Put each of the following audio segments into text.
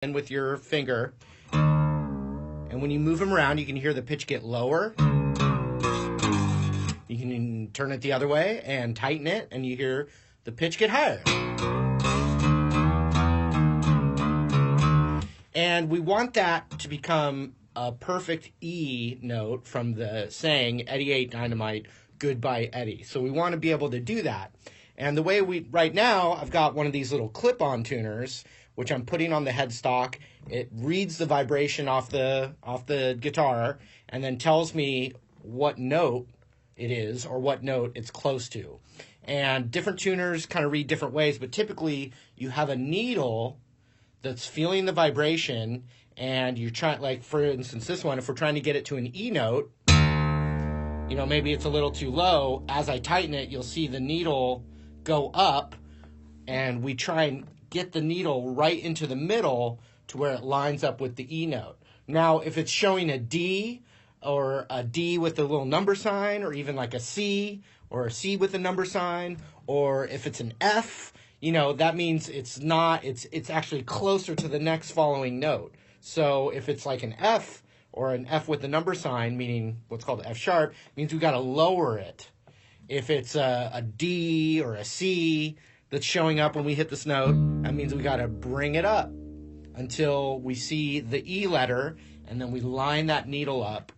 in with your finger, and when you move them around, you can hear the pitch get lower. You can turn it the other way and tighten it, and you hear the pitch get higher. And we want that to become a perfect E note from the saying, Eddie ate dynamite, goodbye Eddie. So we want to be able to do that. And the way right now, I've got one of these little clip-on tuners, which I'm putting on the headstock. It reads the vibration off the guitar and then tells me what note it is or what note it's close to. And different tuners kind of read different ways, but typically you have a needle that's feeling the vibration, and you're trying, like for instance this one, if we're trying to get it to an E note, you know, maybe it's a little too low. As I tighten it, you'll see the needle go up, and we try and get the needle right into the middle to where it lines up with the E note. Now, if it's showing a D, or a D with a little number sign, or even like a C, or a C with a number sign, or if it's an F, you know, that means it's actually closer to the next following note. So if it's like an F, or an F with a number sign, meaning what's called F sharp, means we got to lower it. If it's a D or a C that's showing up when we hit this note, that means we got to bring it up until we see the E letter, and then we line that needle up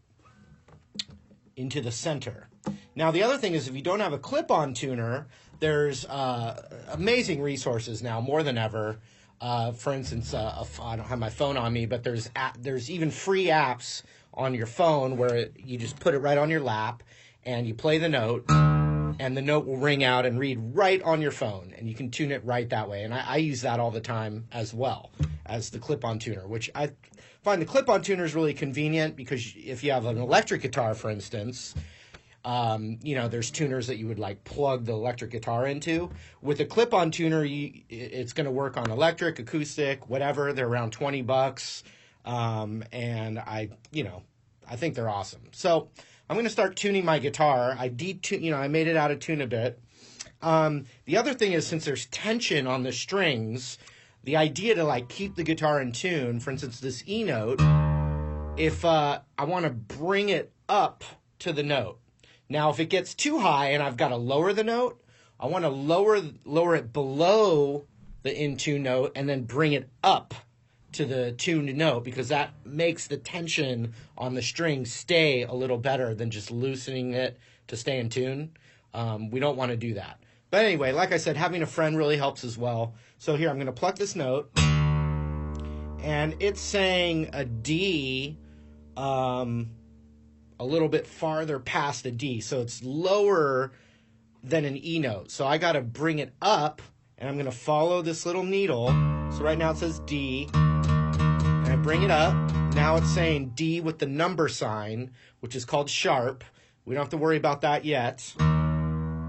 into the center. Now, the other thing is, if you don't have a clip-on tuner, there's amazing resources now, more than ever. For instance, I don't have my phone on me, but there's even free apps on your phone where you just put it right on your lap, and you play the note, and the note will ring out and read right on your phone, and you can tune it right that way. And I use that all the time as well as the clip-on tuner, which I find the clip-on tuner is really convenient because if you have an electric guitar, for instance, you know, there's tuners that you would like plug the electric guitar into. With a clip-on tuner, it's going to work on electric, acoustic, whatever. They're around $20, and I think they're awesome. So I'm going to start tuning my guitar. I made it out of tune a bit. The other thing is, since there's tension on the strings, the idea to like keep the guitar in tune, for instance, this E note, if I want to bring it up to the note. Now, if it gets too high and I've got to lower the note, I want to lower it below the in tune note and then bring it up to the tuned note, because that makes the tension on the string stay a little better than just loosening it to stay in tune. We don't want to do that. But anyway, like I said, having a friend really helps as well. So here, I'm going to pluck this note, and it's saying a D a little bit farther past a D. So it's lower than an E note. So I got to bring it up, and I'm going to follow this little needle. So right now it says D, and I bring it up. Now it's saying D with the number sign, which is called sharp. We don't have to worry about that yet.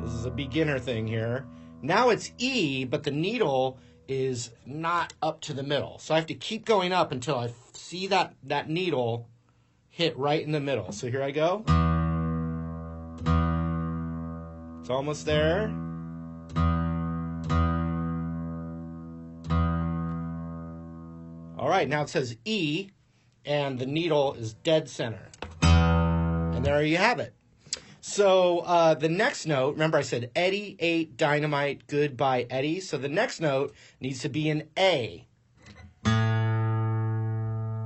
This is a beginner thing here. Now it's E, but the needle is not up to the middle. So I have to keep going up until I see that needle hit right in the middle. So here I go. It's almost there. All right, now it says E, and the needle is dead center. And there you have it. So the next note, remember I said Eddie ate dynamite, goodbye Eddie. So the next note needs to be an A.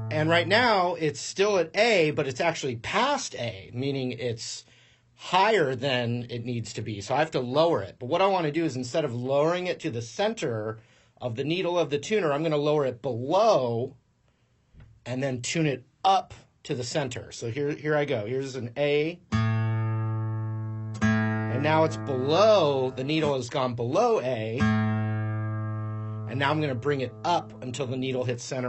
And right now it's still at A, but it's actually past A, meaning it's higher than it needs to be. So I have to lower it. But what I want to do is, instead of lowering it to the center of the needle of the tuner, I'm going to lower it below and then tune it up to the center. So here I go. Here's an A. And now it's below, the needle has gone below A. And now I'm going to bring it up until the needle hits center.